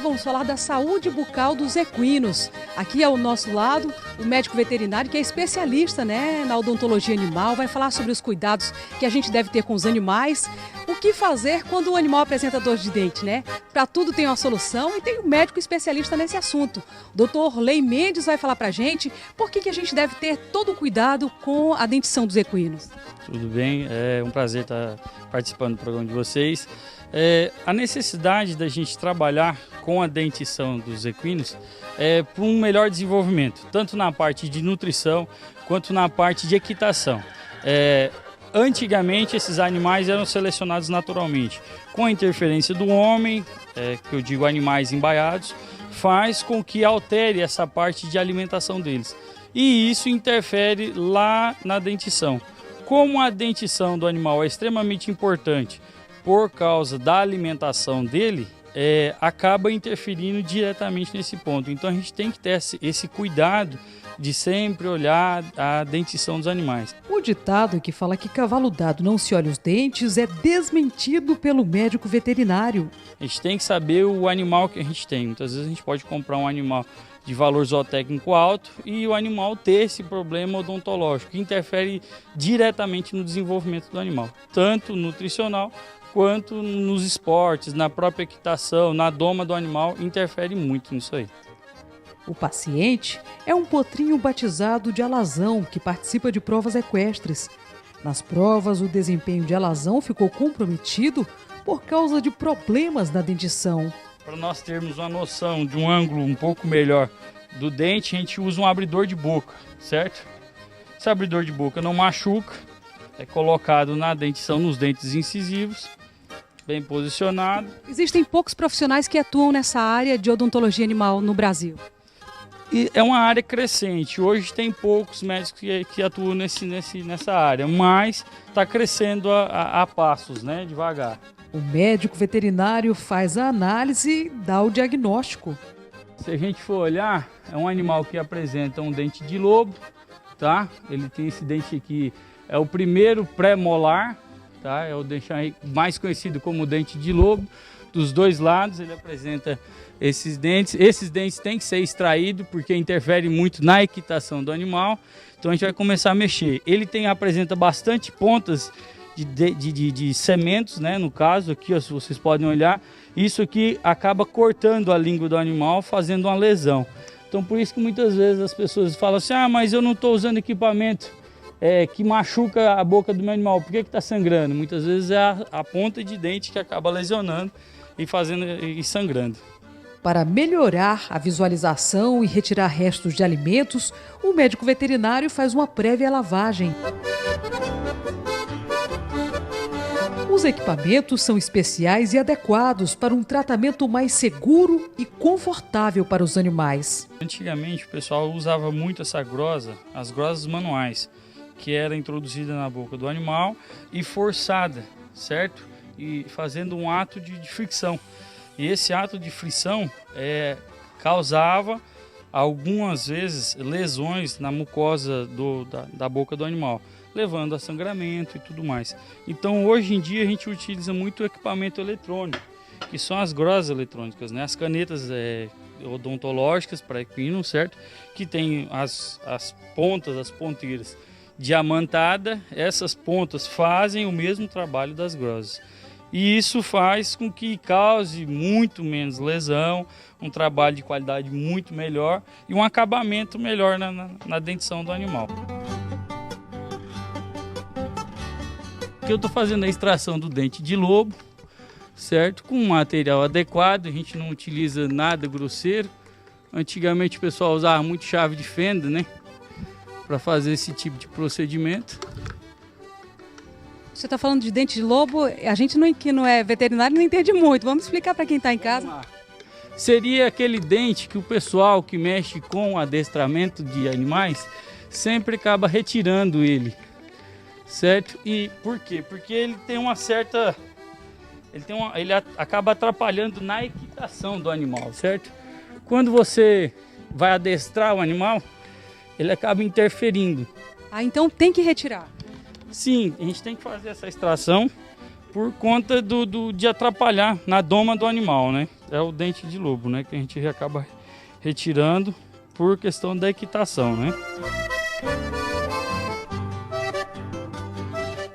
vamos falar da saúde bucal dos equinos. Aqui ao nosso lado, o médico veterinário que é especialista, na odontologia animal, vai falar sobre os cuidados que a gente deve ter com os animais. O que fazer quando o animal apresenta dor de dente, Para tudo tem uma solução e tem um médico especialista nesse assunto. O doutor Lei Mendes vai falar pra gente por que a gente deve ter todo o cuidado com a dentição dos equinos. Tudo bem, é um prazer estar participando do programa de vocês. A necessidade da gente trabalhar com a dentição dos equinos é para um melhor desenvolvimento, tanto na parte de nutrição quanto na parte de equitação. Antigamente esses animais eram selecionados naturalmente. Com a interferência do homem, que eu digo animais embaiados, faz com que altere essa parte de alimentação deles. E isso interfere lá na dentição. Como a dentição do animal é extremamente importante por causa da alimentação dele, acaba interferindo diretamente nesse ponto. Então a gente tem que ter esse cuidado de sempre olhar a dentição dos animais. O ditado que fala que cavalo dado não se olha os dentes é desmentido pelo médico veterinário. A gente tem que saber o animal que a gente tem. Muitas vezes a gente pode comprar um animal de valor zootécnico alto e o animal ter esse problema odontológico, que interfere diretamente no desenvolvimento do animal, tanto nutricional quanto nos esportes, na própria equitação, na doma do animal, interfere muito nisso aí. O paciente é um potrinho batizado de alazão que participa de provas equestres. Nas provas, o desempenho de alazão ficou comprometido por causa de problemas na dentição. Para nós termos uma noção de um ângulo um pouco melhor do dente, a gente usa um abridor de boca, certo? Esse abridor de boca não machuca, é colocado na dentição, nos dentes incisivos, bem posicionado. Existem poucos profissionais que atuam nessa área de odontologia animal no Brasil. E é uma área crescente. Hoje tem poucos médicos que atuam nessa área, mas está crescendo a passos, devagar. O médico veterinário faz a análise e dá o diagnóstico. Se a gente for olhar, é um animal que apresenta um dente de lobo, tá? Ele tem esse dente aqui, é o primeiro pré-molar, tá? É o dente mais conhecido como dente de lobo. Dos dois lados ele apresenta esses dentes. Esses dentes têm que ser extraídos porque interfere muito na equitação do animal. Então a gente vai começar a mexer. Ele apresenta bastante pontas de sementos, no caso aqui, se vocês podem olhar, isso aqui acaba cortando a língua do animal, fazendo uma lesão. Então por isso que muitas vezes as pessoas falam assim, mas eu não estou usando equipamento que machuca a boca do meu animal, por que está sangrando? Muitas vezes é a ponta de dente que acaba lesionando e sangrando. Para melhorar a visualização e retirar restos de alimentos, o médico veterinário faz uma prévia lavagem. Os equipamentos são especiais e adequados para um tratamento mais seguro e confortável para os animais. Antigamente o pessoal usava muito as grosas manuais, que era introduzida na boca do animal e forçada, certo? E fazendo um ato de fricção. E esse ato de frição causava algumas vezes lesões na mucosa da boca do animal, levando a sangramento e tudo mais. Então hoje em dia a gente utiliza muito o equipamento eletrônico, que são as grosas eletrônicas, as canetas odontológicas para equino, certo? Que tem as pontas, as ponteiras diamantada, essas pontas fazem o mesmo trabalho das grosas. E isso faz com que cause muito menos lesão, um trabalho de qualidade muito melhor e um acabamento melhor na dentição do animal. Aqui eu estou fazendo a extração do dente de lobo, certo? Com um material adequado, a gente não utiliza nada grosseiro. Antigamente o pessoal usava muito chave de fenda, para fazer esse tipo de procedimento. Você está falando de dente de lobo, a gente que não é veterinário não entende muito. Vamos explicar para quem está em casa. Seria aquele dente que o pessoal que mexe com adestramento de animais sempre acaba retirando ele, certo? E por quê? Porque ele tem uma certa... ele acaba atrapalhando na equitação do animal, certo? Quando você vai adestrar o animal, ele acaba interferindo. Então tem que retirar. Sim, a gente tem que fazer essa extração por conta de atrapalhar na doma do animal, é o dente de lobo, né? Que a gente acaba retirando por questão da equitação, né?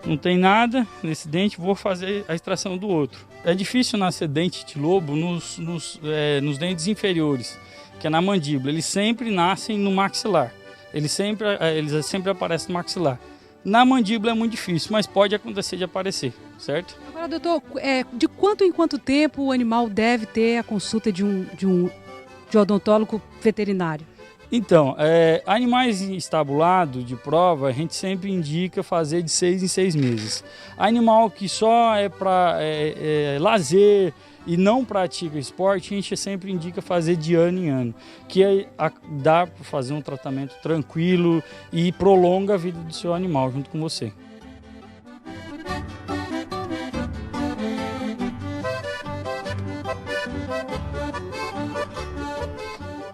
Não tem nada nesse dente, vou fazer a extração do outro. É difícil nascer dente de lobo nos dentes inferiores, que é na mandíbula. Eles sempre nascem no maxilar. Eles sempre aparecem no maxilar. Na mandíbula é muito difícil, mas pode acontecer de aparecer, certo? Agora, doutor, de quanto em quanto tempo o animal deve ter a consulta de um odontólogo veterinário? Então, animais estabulados de prova, a gente sempre indica fazer de 6 em 6 meses. Animal que só é para lazer e não pratica esporte, a gente sempre indica fazer de ano em ano, que dá para fazer um tratamento tranquilo e prolonga a vida do seu animal junto com você.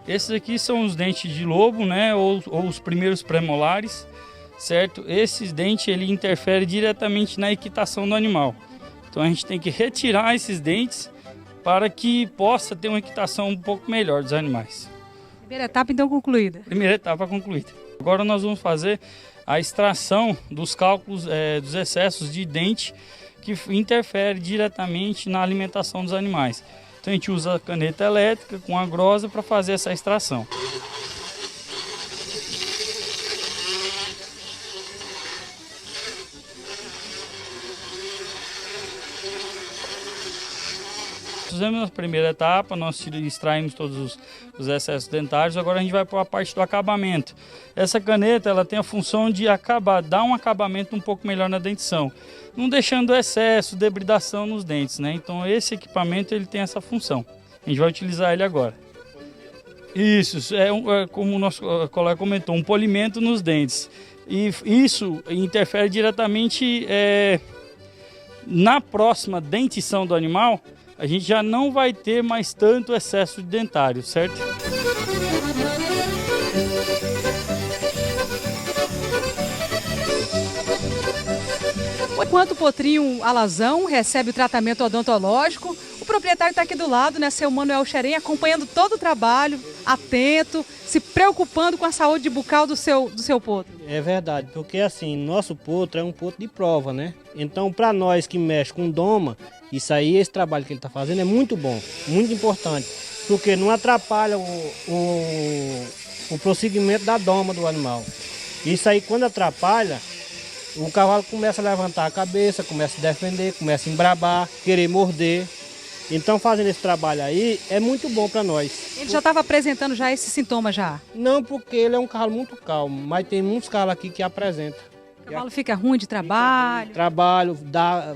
Esses aqui são os dentes de lobo, né, ou os primeiros premolares, certo? Esses dentes ele interfere diretamente na equitação do animal. Então a gente tem que retirar esses dentes para que possa ter uma equitação um pouco melhor dos animais. Primeira etapa então concluída. Primeira etapa concluída. Agora nós vamos fazer a extração dos cálculos dos excessos de dente que interfere diretamente na alimentação dos animais. Então a gente usa a caneta elétrica com a grosa para fazer essa extração. Fizemos a primeira etapa, nós extraímos todos os excessos dentários, agora a gente vai para a parte do acabamento. Essa caneta ela tem a função de dar um acabamento um pouco melhor na dentição, não deixando excesso, debridação nos dentes, né? Então esse equipamento ele tem essa função. A gente vai utilizar ele agora. Isso, como o nosso colega comentou, um polimento nos dentes. E isso interfere diretamente na próxima dentição do animal. A gente já não vai ter mais tanto excesso de dentário, certo? Enquanto o potrinho alazão recebe o tratamento odontológico, o proprietário está aqui do lado, né, seu Manuel Xerém, acompanhando todo o trabalho, atento, se preocupando com a saúde bucal do seu potro. É verdade, porque assim, nosso potro é um potro de prova, né? Então, para nós que mexe com doma, isso aí, esse trabalho que ele está fazendo é muito bom, muito importante, porque não atrapalha o prosseguimento da doma do animal. Isso aí, quando atrapalha, o cavalo começa a levantar a cabeça, começa a defender, começa a embrabar, querer morder. Então, fazendo esse trabalho aí, é muito bom para nós. Ele já estava apresentando já esses sintomas já? Não, porque ele é um cavalo muito calmo, mas tem muitos cavalos aqui que apresentam. O cavalo fica ruim de trabalho?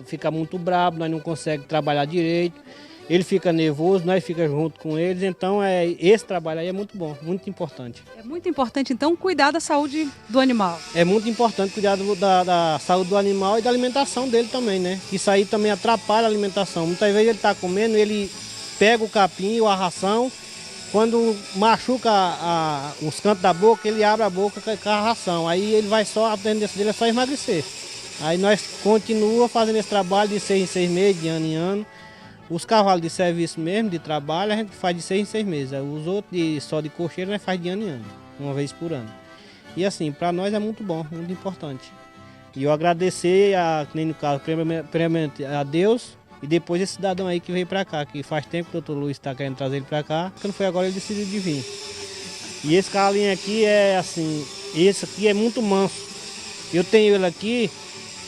Fica muito bravo, nós não conseguimos trabalhar direito. Ele fica nervoso, nós ficamos junto com eles. Então, esse trabalho aí é muito bom, muito importante. É muito importante, então, cuidar da saúde do animal. É muito importante cuidar da saúde do animal e da alimentação dele também, né? Isso aí também atrapalha a alimentação. Muitas vezes ele está comendo, ele pega o capim ou a ração. Quando machuca os cantos da boca, ele abre a boca com a ração. Aí ele vai a tendência dele é só emagrecer. Aí nós continuamos fazendo esse trabalho de 6 em 6 meses, de ano em ano. Os cavalos de serviço mesmo, de trabalho, a gente faz de 6 em 6 meses. Os outros só de cocheiro, nós faz de ano em ano, uma vez por ano. E assim, para nós é muito bom, muito importante. E eu agradecer, nem no caso, primeiramente a Deus e depois esse cidadão aí que veio para cá, que faz tempo que o doutor Luiz está querendo trazer ele para cá, quando foi agora ele decidiu de vir. E esse cavalinho aqui é assim, esse aqui é muito manso. Eu tenho ele aqui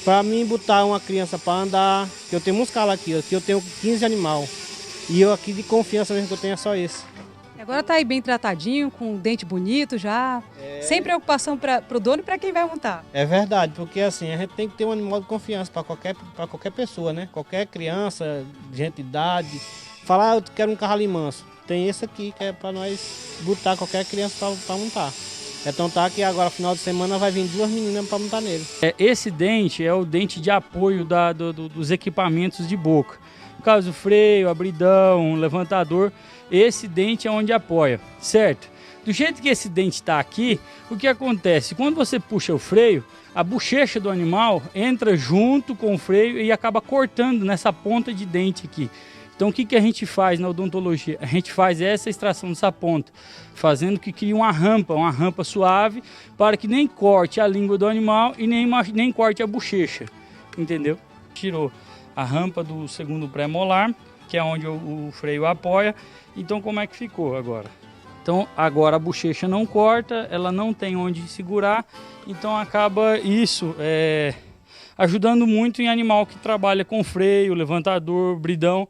para mim botar uma criança para andar, que eu tenho uns calos aqui eu tenho 15 animais. E eu aqui de confiança mesmo que eu tenho é só esse. Agora está aí bem tratadinho, com um dente bonito já, sem preocupação para o dono e para quem vai montar. É verdade, porque assim, a gente tem que ter um animal de confiança para qualquer pessoa, né? Qualquer criança, gente de idade. Falar, eu quero um cavalinho manso. Tem esse aqui que é para nós botar qualquer criança para montar. Então tá que agora, final de semana, vai vir 2 meninas para montar nele. Esse dente é o dente de apoio dos equipamentos de boca. No caso, o freio, abridão, levantador, esse dente é onde apoia, certo? Do jeito que esse dente está aqui, o que acontece? Quando você puxa o freio, a bochecha do animal entra junto com o freio e acaba cortando nessa ponta de dente aqui. Então o que a gente faz na odontologia? A gente faz essa extração dessa ponta, fazendo que crie uma rampa suave, para que nem corte a língua do animal e nem corte a bochecha, entendeu? Tirou a rampa do segundo pré-molar, que é onde o freio apoia. Então como é que ficou agora? Então agora a bochecha não corta, ela não tem onde segurar, então acaba isso ajudando muito em animal que trabalha com freio, levantador, bridão,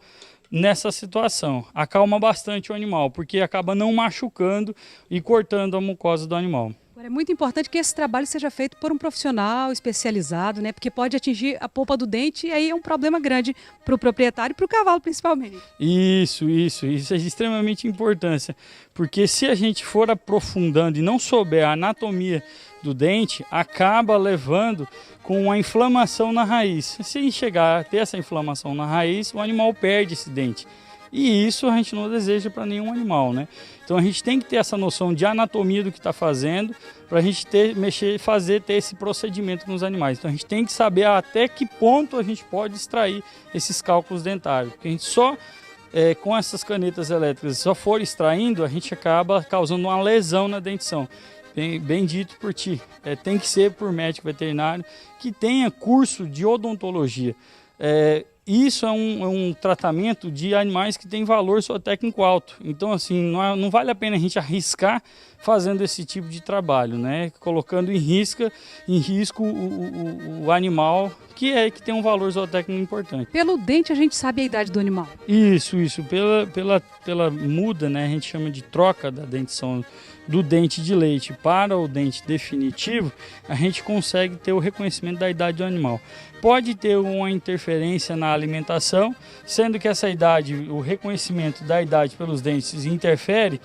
nessa situação. Acalma bastante o animal, porque acaba não machucando e cortando a mucosa do animal. Agora, é muito importante que esse trabalho seja feito por um profissional especializado, né? Porque pode atingir a polpa do dente e aí é um problema grande para o proprietário e para o cavalo principalmente. Isso é de extremamente importância, porque se a gente for aprofundando e não souber a anatomia do dente, acaba levando com uma inflamação na raiz. Se chegar a ter essa inflamação na raiz, o animal perde esse dente. E isso a gente não deseja para nenhum animal, né? Então a gente tem que ter essa noção de anatomia do que está fazendo para a gente ter esse procedimento com os animais. Então a gente tem que saber até que ponto a gente pode extrair esses cálculos dentários. Porque a gente só, com essas canetas elétricas, só for extraindo, a gente acaba causando uma lesão na dentição. Bem dito por ti, tem que ser por médico veterinário que tenha curso de odontologia. Isso é um tratamento de animais que tem valor zootécnico alto. Então, assim, não vale a pena a gente arriscar fazendo esse tipo de trabalho, né? Colocando em risco o animal que tem um valor zootécnico importante. Pelo dente a gente sabe a idade do animal. Isso. Pela muda, né? A gente chama de troca da dentição do dente de leite para o dente definitivo, a gente consegue ter o reconhecimento da idade do animal. Pode ter uma interferência na alimentação, sendo que essa idade, o reconhecimento da idade pelos dentes interfere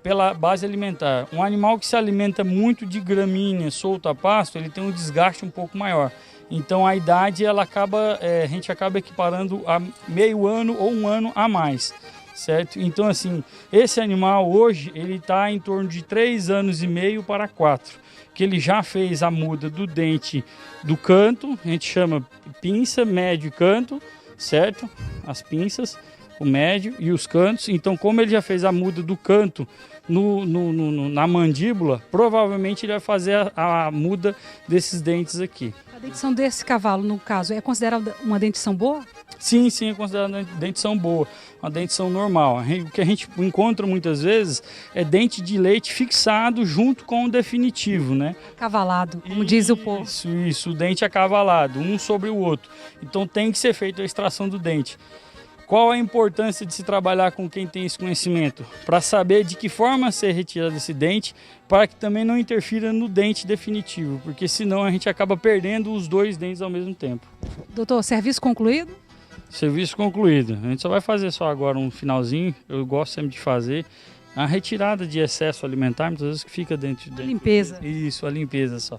pela base alimentar. Um animal que se alimenta muito de gramínea, solto a pasto, ele tem um desgaste um pouco maior. Então a idade a gente acaba equiparando a meio ano ou um ano a mais. Certo? Então, assim, esse animal hoje, ele está em torno de 3 anos e meio para 4, que ele já fez a muda do dente do canto, a gente chama pinça, médio e canto, certo? As pinças, o médio e os cantos. Então, como ele já fez a muda do canto na mandíbula, provavelmente ele vai fazer a muda desses dentes aqui. A dentição desse cavalo, no caso, é considerada uma dentição boa? Sim, é considerada uma dentição boa, uma dentição normal. O que a gente encontra muitas vezes é dente de leite fixado junto com o definitivo, né? Cavalado, como diz o povo. Isso, o dente acavalado, um sobre o outro. Então tem que ser feita a extração do dente. Qual a importância de se trabalhar com quem tem esse conhecimento? Para saber de que forma ser retirado esse dente, para que também não interfira no dente definitivo, porque senão a gente acaba perdendo os 2 dentes ao mesmo tempo. Doutor, serviço concluído? Serviço concluído. A gente só vai fazer só agora um finalzinho, eu gosto sempre de fazer a retirada de excesso alimentar, muitas vezes que fica dentro de... Limpeza. Isso, a limpeza só.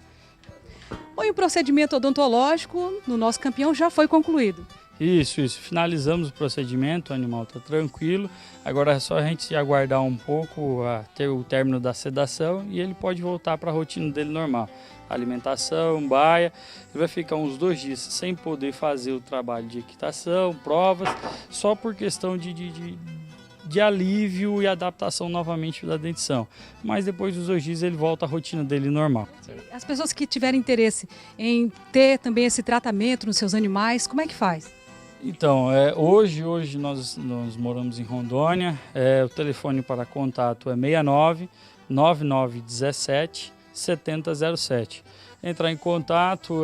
Bom, e o procedimento odontológico no nosso campeão já foi concluído. Isso. Finalizamos o procedimento, o animal está tranquilo. Agora é só a gente aguardar um pouco ter o término da sedação e ele pode voltar para a rotina dele normal. Alimentação, baia. Ele vai ficar uns 2 dias sem poder fazer o trabalho de equitação, provas, só por questão de alívio e adaptação novamente da dentição. Mas depois dos 2 dias ele volta à rotina dele normal. As pessoas que tiverem interesse em ter também esse tratamento nos seus animais, como é que faz? Então, hoje nós moramos em Rondônia, o telefone para contato é 69 9917 7007. Entrar em contato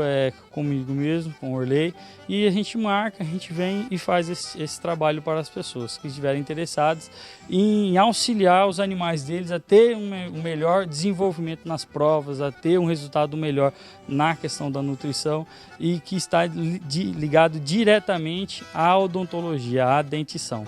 comigo mesmo, com o Orley, e a gente marca, a gente vem e faz esse trabalho para as pessoas que estiverem interessadas em auxiliar os animais deles a ter um melhor desenvolvimento nas provas, a ter um resultado melhor na questão da nutrição e que está ligado diretamente à odontologia, à dentição.